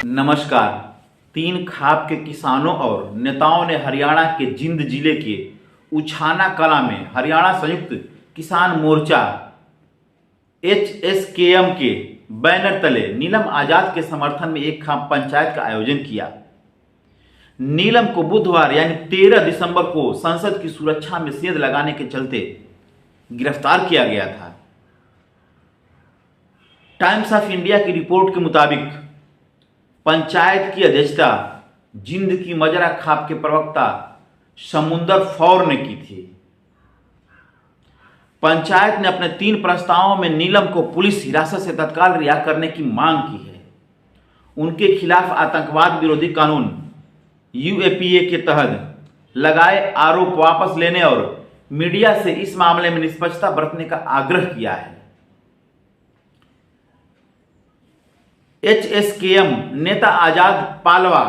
नमस्कार। तीन खाप के किसानों और नेताओं ने हरियाणा के जिंद जिले के उछाना कलां में हरियाणा संयुक्त किसान मोर्चा HSKM के बैनर तले नीलम आजाद के समर्थन में एक खाप पंचायत का आयोजन किया। नीलम को बुधवार यानी 13 दिसंबर को संसद की सुरक्षा में सेंध लगाने के चलते गिरफ्तार किया गया था। टाइम्स ऑफ इंडिया की रिपोर्ट के मुताबिक पंचायत की अध्यक्षता जिंद की मजरा खाप के प्रवक्ता समुंदर फौर ने की थी। पंचायत ने अपने 3 प्रस्तावों में नीलम को पुलिस हिरासत से तत्काल रिहा करने की मांग की है। उनके खिलाफ आतंकवाद विरोधी कानून UAPA के तहत लगाए आरोप वापस लेने और मीडिया से इस मामले में निष्पक्षता बरतने का आग्रह किया है। HSKM नेता आजाद पालवा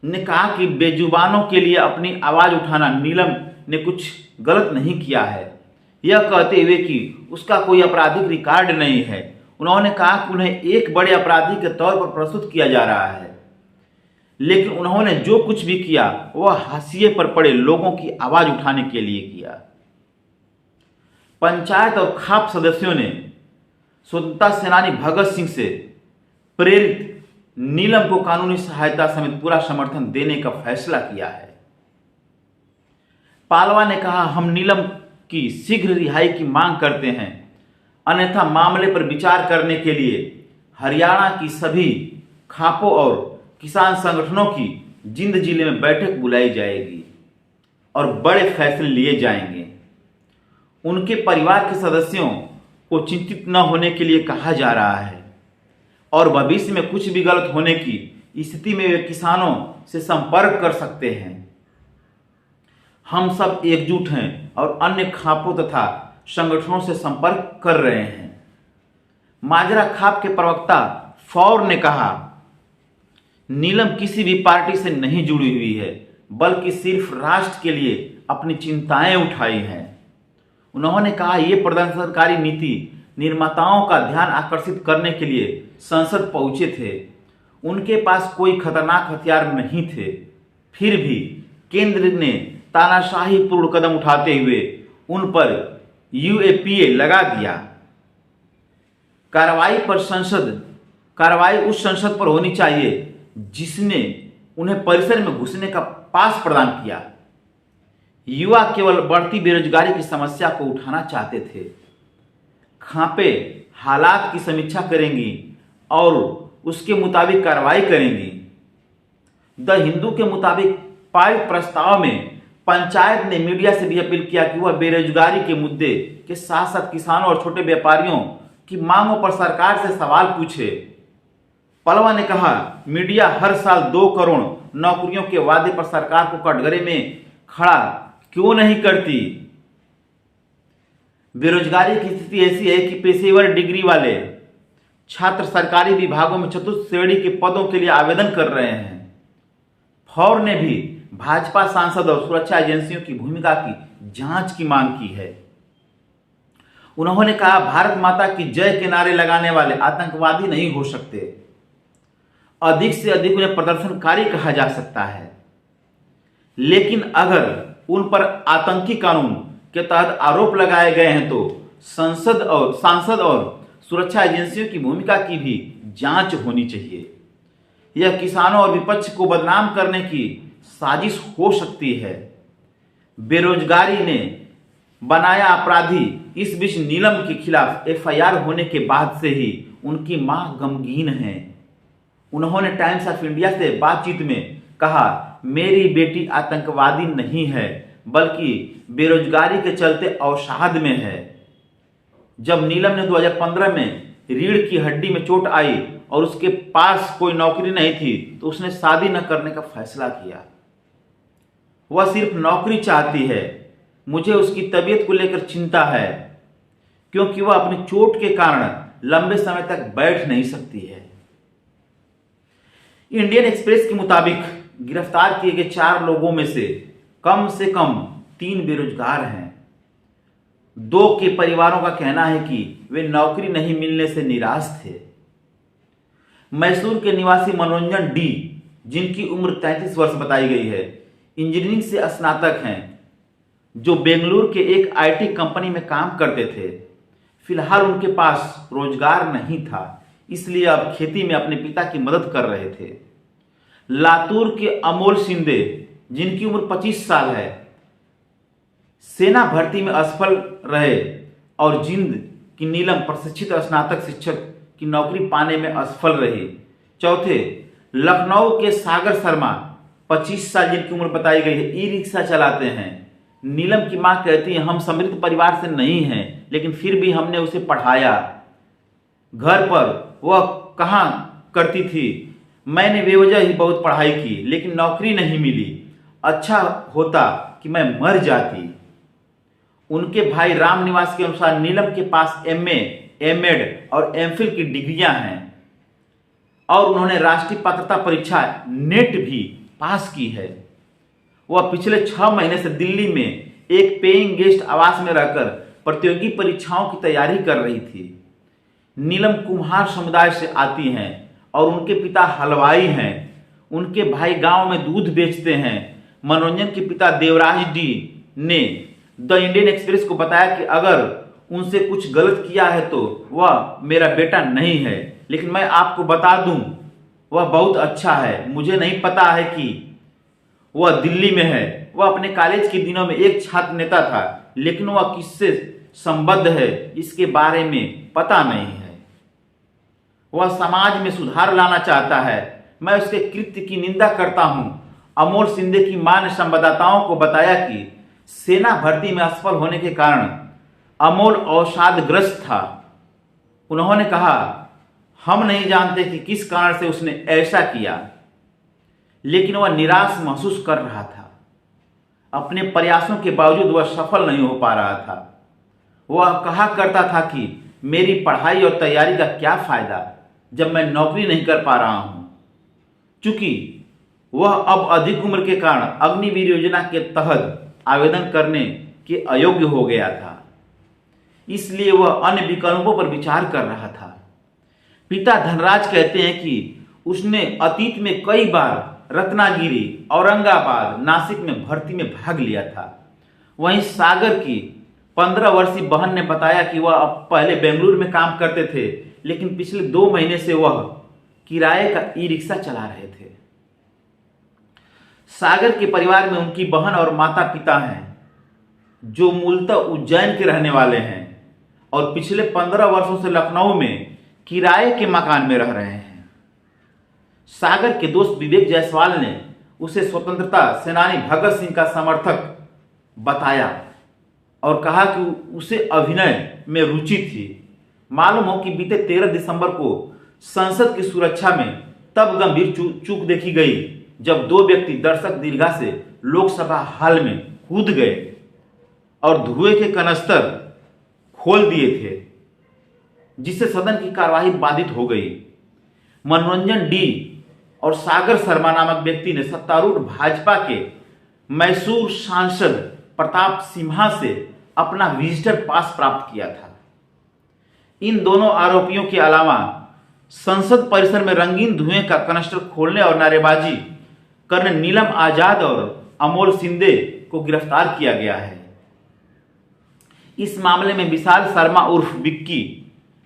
ने कहा कि बेजुबानों के लिए अपनी आवाज उठाना नीलम ने कुछ गलत नहीं किया है, यह कहते हुए कि उसका कोई आपराधिक रिकॉर्ड नहीं है। उन्होंने कहा कि उन्हें एक बड़े अपराधी के तौर पर प्रस्तुत किया जा रहा है, लेकिन उन्होंने जो कुछ भी किया वह हाशिए पर पड़े लोगों की आवाज उठाने के लिए किया। पंचायत और खाप सदस्यों ने स्वतंत्रता सेनानी भगत सिंह से प्रेरित नीलम को कानूनी सहायता समेत पूरा समर्थन देने का फैसला किया है। पालवा ने कहा, हम नीलम की शीघ्र रिहाई की मांग करते हैं, अन्यथा मामले पर विचार करने के लिए हरियाणा की सभी खापों और किसान संगठनों की जिंद जिले में बैठक बुलाई जाएगी और बड़े फैसले लिए जाएंगे। उनके परिवार के सदस्यों को चिंतित न होने के लिए कहा जा रहा है और भविष्य में कुछ भी गलत होने की स्थिति में वे किसानों से संपर्क कर सकते हैं। हम सब एकजुट हैं और अन्य खापों तथा संगठनों से संपर्क कर रहे हैं। माजरा खाप के प्रवक्ता फौर ने कहा, नीलम किसी भी पार्टी से नहीं जुड़ी हुई है, बल्कि सिर्फ राष्ट्र के लिए अपनी चिंताएं उठाई हैं। उन्होंने कहा, ये प्रदर्शनकारी नीति निर्माताओं का ध्यान आकर्षित करने के लिए संसद पहुंचे थे। उनके पास कोई खतरनाक हथियार नहीं थे, फिर भी केंद्र ने तानाशाही पूर्ण कदम उठाते हुए उन पर UAPA लगा दिया। कार्रवाई उस संसद पर होनी चाहिए जिसने उन्हें परिसर में घुसने का पास प्रदान किया। युवा केवल बढ़ती बेरोजगारी की समस्या को उठाना चाहते थे। खापे हालात की समीक्षा करेंगी और उसके मुताबिक कार्रवाई करेंगी। द हिंदू के मुताबिक पारित प्रस्ताव में पंचायत ने मीडिया से भी अपील किया कि वह बेरोजगारी के मुद्दे के साथ साथ किसानों और छोटे व्यापारियों की मांगों पर सरकार से सवाल पूछे। पलवा ने कहा, मीडिया हर साल 2 करोड़ नौकरियों के वादे पर सरकार को कटघरे में खड़ा क्यों नहीं करती। बेरोजगारी की स्थिति ऐसी है कि पेशेवर डिग्री वाले छात्र सरकारी विभागों में चतुर्थ श्रेणी के पदों के लिए आवेदन कर रहे हैं। फौर ने भी भाजपा सांसद और सुरक्षा एजेंसियों की भूमिका की जांच की मांग की है। उन्होंने कहा, भारत माता की जय के नारे लगाने वाले आतंकवादी नहीं हो सकते, अधिक से अधिक उन्हें प्रदर्शनकारी कहा जा सकता है, लेकिन अगर उन पर आतंकी कानून के तहत आरोप लगाए गए हैं तो सांसद और सुरक्षा एजेंसियों की भूमिका की भी जांच होनी चाहिए। यह किसानों और विपक्ष को बदनाम करने की साजिश हो सकती है। बेरोजगारी ने बनाया अपराधी। इस बीच नीलम के खिलाफ FIR होने के बाद से ही उनकी मां गमगीन है। उन्होंने टाइम्स ऑफ इंडिया से बातचीत में कहा, मेरी बेटी आतंकवादी नहीं है, बल्कि बेरोजगारी के चलते अवसाद में है। जब नीलम ने 2015 में रीढ़ की हड्डी में चोट आई और उसके पास कोई नौकरी नहीं थी तो उसने शादी न करने का फैसला किया। वह सिर्फ नौकरी चाहती है। मुझे उसकी तबीयत को लेकर चिंता है, क्योंकि वह अपनी चोट के कारण लंबे समय तक बैठ नहीं सकती है। इंडियन एक्सप्रेस के मुताबिक गिरफ्तार किए गए 4 लोगों में से कम 3 बेरोजगार हैं। 2 के परिवारों का कहना है कि वे नौकरी नहीं मिलने से निराश थे। मैसूर के निवासी मनोरंजन डी, जिनकी उम्र 33 वर्ष बताई गई है, इंजीनियरिंग से स्नातक हैं, जो बेंगलुरु के एक आईटी कंपनी में काम करते थे। फिलहाल उनके पास रोजगार नहीं था, इसलिए अब खेती में अपने पिता की मदद कर रहे थे। लातूर के अमोल शिंदे, जिनकी उम्र 25 साल है, सेना भर्ती में असफल रहे और जिंद की नीलम प्रशिक्षित स्नातक शिक्षक की नौकरी पाने में असफल रही। चौथे, लखनऊ के सागर शर्मा 25 साल, जिनकी उम्र बताई गई है, ई रिक्शा चलाते हैं। नीलम की मां कहती है, हम समृद्ध परिवार से नहीं हैं, लेकिन फिर भी हमने उसे पढ़ाया। घर पर वह कहाँ करती थी, मैंने बेवजह ही बहुत पढ़ाई की, लेकिन नौकरी नहीं मिली। अच्छा होता कि मैं मर जाती। उनके भाई राम निवास के अनुसार नीलम के पास एमए, एमएड और एमफिल की डिग्रियां हैं और उन्होंने राष्ट्रीय पात्रता परीक्षा नेट भी पास की है। वह पिछले 6 महीने से दिल्ली में एक पेइंग गेस्ट आवास में रहकर प्रतियोगी परीक्षाओं की तैयारी कर रही थी। नीलम कुम्हार समुदाय से आती हैं और उनके पिता हलवाई हैं। उनके भाई गांव में दूध बेचते हैं। मनोरंजन के पिता देवराज डी ने द इंडियन एक्सप्रेस को बताया कि अगर उनसे कुछ गलत किया है तो वह मेरा बेटा नहीं है, लेकिन मैं आपको बता दूं वह बहुत अच्छा है। मुझे नहीं पता है कि वह दिल्ली में है। वह अपने कॉलेज के दिनों में एक छात्र नेता था, लेकिन वह किससे संबद्ध है इसके बारे में पता नहीं है। वह समाज में सुधार लाना चाहता है। मैं उसके कृत्य की निंदा करता हूं। अमोल शिंदे की मां ने संवाददाताओं को बताया कि सेना भर्ती में असफल होने के कारण अमोल अवसादग्रस्त था। उन्होंने कहा, हम नहीं जानते कि किस कारण से उसने ऐसा किया, लेकिन वह निराश महसूस कर रहा था। अपने प्रयासों के बावजूद वह सफल नहीं हो पा रहा था। वह कहा करता था कि मेरी पढ़ाई और तैयारी का क्या फायदा जब मैं नौकरी नहीं कर पा रहा हूं। चूंकि वह अब अधिक उम्र के कारण अग्निवीर योजना के तहत आवेदन करने के अयोग्य हो गया था, इसलिए वह अन्य विकल्पों पर विचार कर रहा था। पिता धनराज कहते हैं कि उसने अतीत में कई बार रत्नागिरी, औरंगाबाद, नासिक में भर्ती में भाग लिया था। वहीं सागर की 15 वर्षीय बहन ने बताया कि वह अब पहले बेंगलुरु में काम करते थे, लेकिन पिछले 2 महीने से वह किराए का ई रिक्शा चला रहे थे। सागर के परिवार में उनकी बहन और माता पिता हैं, जो मूलतः उज्जैन के रहने वाले हैं और पिछले 15 वर्षों से लखनऊ में किराए के मकान में रह रहे हैं। सागर के दोस्त विवेक जायसवाल ने उसे स्वतंत्रता सेनानी भगत सिंह का समर्थक बताया और कहा कि उसे अभिनय में रुचि थी। मालूम हो कि बीते 13 दिसंबर को संसद की सुरक्षा में तब गंभीर चूक देखी गई जब 2 व्यक्ति दर्शक दीर्घा से लोकसभा हॉल में कूद गए और धुएं के कनस्तर खोल दिए थे, जिससे सदन की कार्यवाही बाधित हो गई। मनोरंजन डी और सागर शर्मा नामक व्यक्ति ने सत्तारूढ़ भाजपा के मैसूर सांसद प्रताप सिम्हा से अपना विजिटर पास प्राप्त किया था। इन दोनों आरोपियों के अलावा संसद परिसर में रंगीन धुएं का कनस्टर खोलने और नारेबाजी करने नीलम आजाद और अमोल शिंदे को गिरफ्तार किया गया है। इस मामले में विशाल शर्मा उर्फ विक्की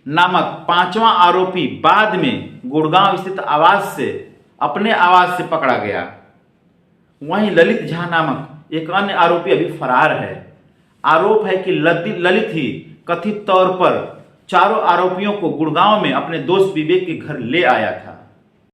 नामक 5वां आरोपी बाद में गुड़गांव स्थित अपने आवास से पकड़ा गया। वहीं ललित झा नामक एक अन्य आरोपी अभी फरार है। आरोप है कि ललित ही कथित तौर पर चारों आरोपियों को गुड़गांव में अपने दोस्त विवेक के घर ले आया था।